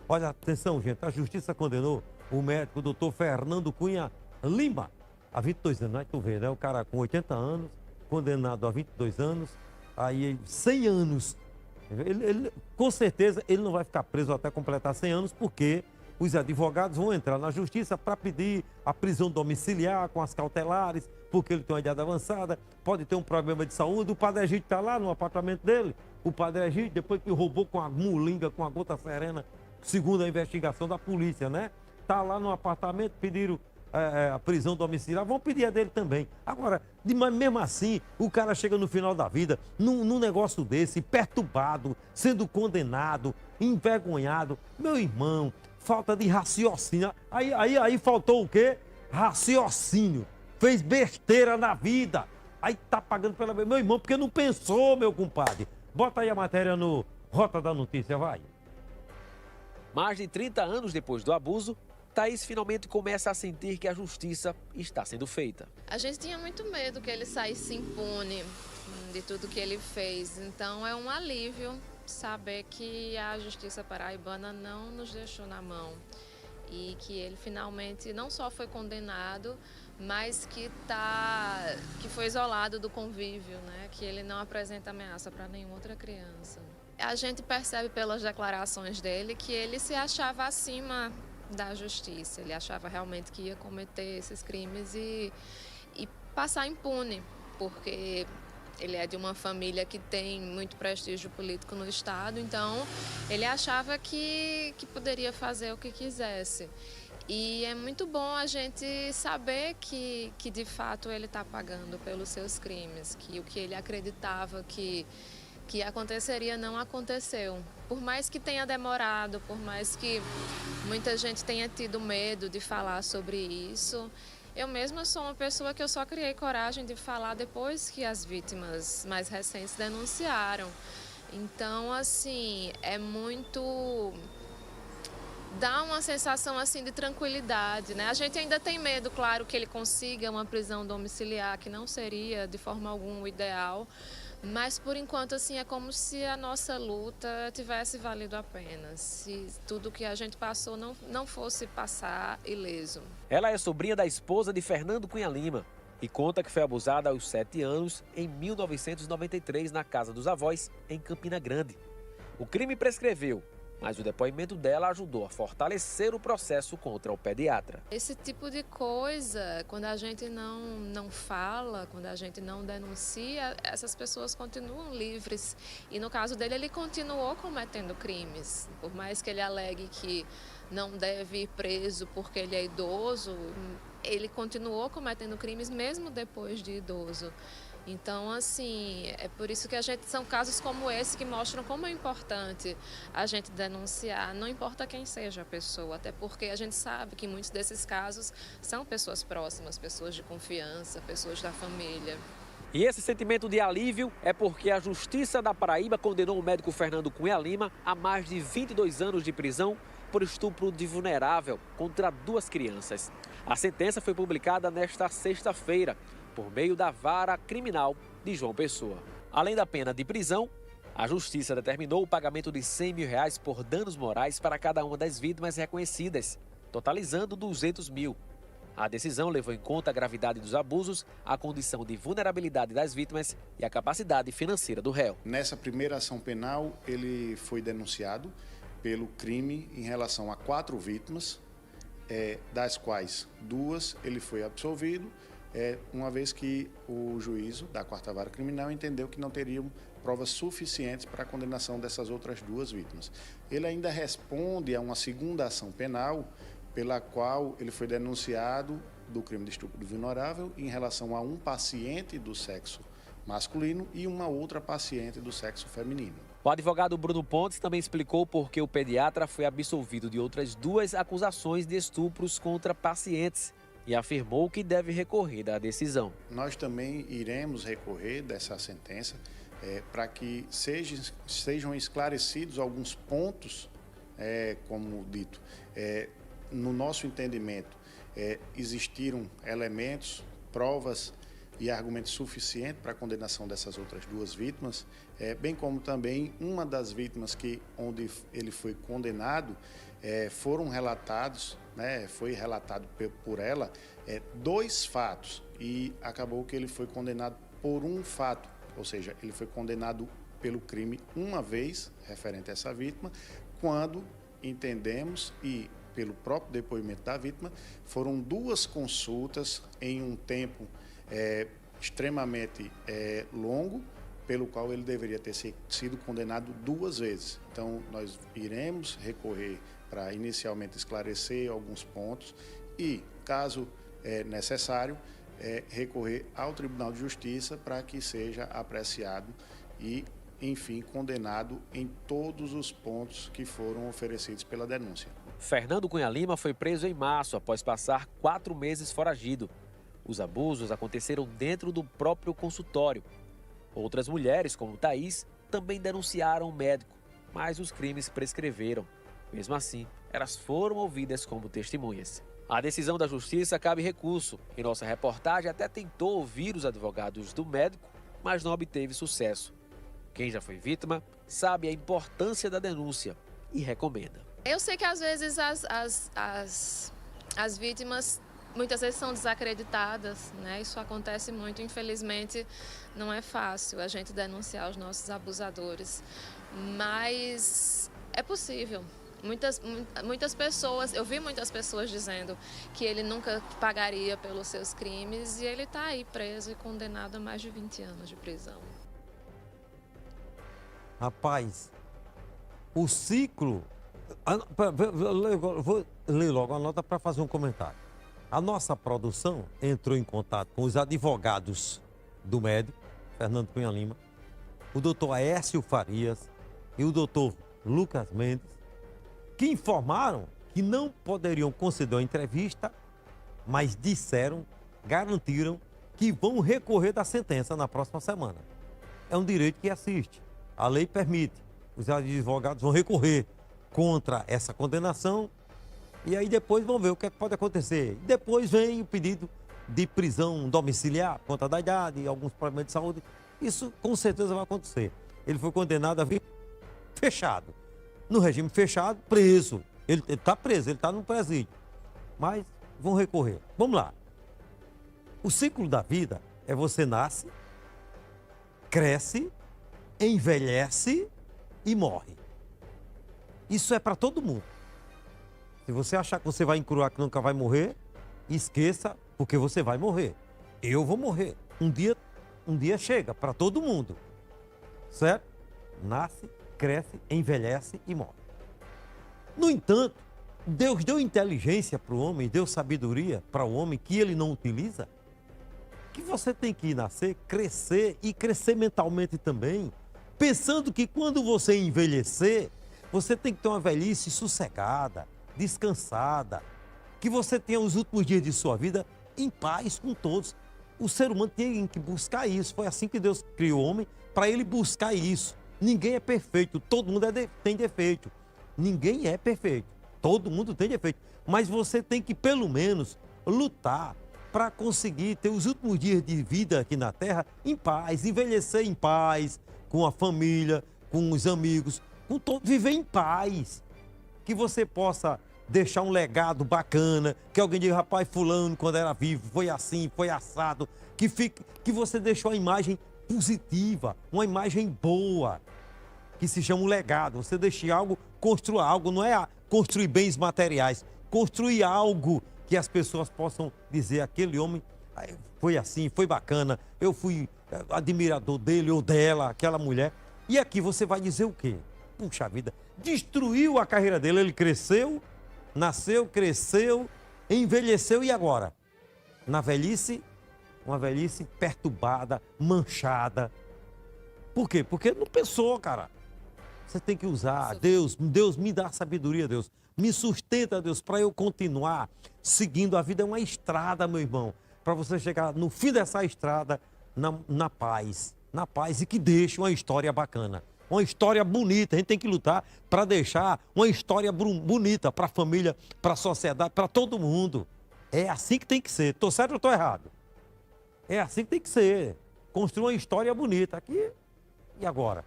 Olha, atenção, gente, a justiça condenou o médico, o doutor Fernando Cunha Lima, a 22 anos. Aí tu vê, né? O cara com 80 anos, condenado a 22 anos, aí 100 anos. Com certeza, ele não vai ficar preso até completar 100 anos, porque os advogados vão entrar na justiça para pedir a prisão domiciliar com as cautelares, porque ele tem uma idade avançada, pode ter um problema de saúde. O Padre Egídio está lá no apartamento dele. O Padre Egídio, depois que roubou com a mulinga, com a gota serena, segundo a investigação da polícia, né? Tá lá no apartamento, pediram a prisão domiciliar, vão pedir a dele também. Agora, mas mesmo assim, o cara chega no final da vida, num negócio desse, perturbado, sendo condenado, envergonhado. Meu irmão, falta de raciocínio. Aí faltou o quê? Raciocínio. Fez besteira na vida. Aí tá pagando pela... Meu irmão, porque não pensou, meu compadre. Bota aí a matéria no Rota da Notícia, vai. Mais de 30 anos depois do abuso, Thaís finalmente começa a sentir que a justiça está sendo feita. A gente tinha muito medo que ele saísse impune de tudo que ele fez. Então é um alívio saber que a justiça paraibana não nos deixou na mão. E que ele finalmente não só foi condenado, mas que foi isolado do convívio, né? Que ele não apresenta ameaça para nenhuma outra criança. A gente percebe pelas declarações dele que ele se achava acima da justiça. Ele achava realmente que ia cometer esses crimes e passar impune, porque ele é de uma família que tem muito prestígio político no estado, então ele achava que poderia fazer o que quisesse. E é muito bom a gente saber que de fato ele está pagando pelos seus crimes, que o que ele acreditava que aconteceria não aconteceu. Por mais que tenha demorado, por mais que muita gente tenha tido medo de falar sobre isso, eu mesma sou uma pessoa que eu só criei coragem de falar depois que as vítimas mais recentes denunciaram. Então, assim, é muito... dá uma sensação assim de tranquilidade, né? A gente ainda tem medo, claro, que ele consiga uma prisão domiciliar, que não seria de forma alguma o ideal, mas por enquanto assim é como se a nossa luta tivesse valido a pena, se tudo que a gente passou não fosse passar ileso. Ela é sobrinha da esposa de Fernando Cunha Lima e conta que foi abusada aos 7 anos em 1993 na casa dos avós, em Campina Grande. O crime prescreveu, mas o depoimento dela ajudou a fortalecer o processo contra o pediatra. Esse tipo de coisa, quando a gente não fala, quando a gente não denuncia, essas pessoas continuam livres. E no caso dele, ele continuou cometendo crimes. Por mais que ele alegue que não deve ir preso porque ele é idoso, ele continuou cometendo crimes mesmo depois de idoso. Então, assim, é por isso que são casos como esse que mostram como é importante a gente denunciar, não importa quem seja a pessoa, até porque a gente sabe que muitos desses casos são pessoas próximas, pessoas de confiança, pessoas da família. E esse sentimento de alívio é porque a Justiça da Paraíba condenou o médico Fernando Cunha Lima a mais de 22 anos de prisão por estupro de vulnerável contra 2 crianças. A sentença foi publicada nesta sexta-feira, por meio da Vara Criminal de João Pessoa. Além da pena de prisão, a Justiça determinou o pagamento de R$100 mil por danos morais para cada uma das vítimas reconhecidas, totalizando R$200 mil. A decisão levou em conta a gravidade dos abusos, a condição de vulnerabilidade das vítimas e a capacidade financeira do réu. Nessa primeira ação penal, ele foi denunciado pelo crime em relação a 4 vítimas, das quais 2 ele foi absolvido, uma vez que o juízo da 4ª Vara Criminal entendeu que não teriam provas suficientes para a condenação dessas outras 2 vítimas. Ele ainda responde a uma segunda ação penal, pela qual ele foi denunciado do crime de estupro do vulnerável em relação a um paciente do sexo masculino e uma outra paciente do sexo feminino. O advogado Bruno Pontes também explicou por que o pediatra foi absolvido de outras 2 acusações de estupros contra pacientes e afirmou que deve recorrer da decisão. Nós também iremos recorrer dessa sentença para que sejam esclarecidos alguns pontos, como dito. No nosso entendimento, existiram elementos, provas e argumento suficiente para a condenação dessas outras duas vítimas, bem como também uma das vítimas onde ele foi condenado, foram relatados, né, foi relatado por ela 2 fatos e acabou que ele foi condenado por um fato, ou seja, ele foi condenado pelo crime uma vez, referente a essa vítima, quando entendemos e pelo próprio depoimento da vítima, foram 2 consultas em um tempo extremamente longo, pelo qual ele deveria ter sido condenado 2 vezes. Então, nós iremos recorrer para inicialmente esclarecer alguns pontos e, caso necessário, recorrer ao Tribunal de Justiça para que seja apreciado e, enfim, condenado em todos os pontos que foram oferecidos pela denúncia. Fernando Cunha Lima foi preso em março após passar 4 meses foragido. Os abusos aconteceram dentro do próprio consultório. Outras mulheres, como Thaís, também denunciaram o médico, mas os crimes prescreveram. Mesmo assim, elas foram ouvidas como testemunhas. A decisão da Justiça cabe recurso. Em nossa reportagem até tentou ouvir os advogados do médico, mas não obteve sucesso. Quem já foi vítima sabe a importância da denúncia e recomenda. Eu sei que às vezes as vítimas muitas vezes são desacreditadas, né? Isso acontece muito, infelizmente não é fácil a gente denunciar os nossos abusadores, mas é possível. Muitas pessoas, eu vi muitas pessoas dizendo que ele nunca pagaria pelos seus crimes e ele está aí preso e condenado a mais de 20 anos de prisão. Rapaz, o ciclo... Vou ler logo a nota para fazer um comentário. A nossa produção entrou em contato com os advogados do médico, Fernando Cunha Lima, o doutor Aécio Farias e o doutor Lucas Mendes, que informaram que não poderiam conceder uma entrevista, mas garantiram que vão recorrer da sentença na próxima semana. É um direito que assiste. A lei permite. Os advogados vão recorrer contra essa condenação e aí depois vão ver o que pode acontecer. Depois vem o pedido de prisão domiciliar, por conta da idade e alguns problemas de saúde. Isso com certeza vai acontecer. Ele foi condenado a vir fechado. No regime fechado, preso. Ele está preso, ele está no presídio. Mas vão recorrer. Vamos lá. O ciclo da vida é você nasce, cresce, envelhece e morre. Isso é para todo mundo. Se você achar que você vai encruar que nunca vai morrer, esqueça, porque você vai morrer. Eu vou morrer. Um dia chega para todo mundo. Certo? Nasce, cresce, envelhece e morre. No entanto, Deus deu inteligência para o homem, deu sabedoria para o homem que ele não utiliza, que você tem que nascer, crescer e crescer mentalmente também, pensando que quando você envelhecer, você tem que ter uma velhice sossegada, descansada, que você tenha os últimos dias de sua vida em paz com todos. O ser humano tem que buscar isso. Foi assim que Deus criou o homem, para ele buscar isso. Ninguém é perfeito, todo mundo tem defeito. Ninguém é perfeito, todo mundo tem defeito. Mas você tem que, pelo menos, lutar para conseguir ter os últimos dias de vida aqui na Terra em paz, envelhecer em paz, com a família, com os amigos, viver em paz. Que você possa deixar um legado bacana, que alguém diga, rapaz, fulano, quando era vivo, foi assim, foi assado, que você deixou uma imagem positiva, uma imagem boa, que se chama um legado. Você deixa algo, construir algo, não é construir bens materiais, construir algo que as pessoas possam dizer, aquele homem foi assim, foi bacana, eu fui admirador dele ou dela, aquela mulher. E aqui você vai dizer o quê? Puxa vida, destruiu a carreira dele, ele cresceu, nasceu, cresceu, envelheceu e agora? Na velhice, uma velhice perturbada, manchada. Por quê? Porque não pensou, cara. Você tem que usar, Deus me dá sabedoria, Deus. Me sustenta, Deus, para eu continuar seguindo. A vida é uma estrada, meu irmão, para você chegar no fim dessa estrada na paz e que deixe uma história bacana. Uma história bonita, a gente tem que lutar para deixar uma história bonita para a família, para a sociedade, para todo mundo. É assim que tem que ser. Estou certo ou estou errado? É assim que tem que ser. Construir uma história bonita. Aqui, e agora?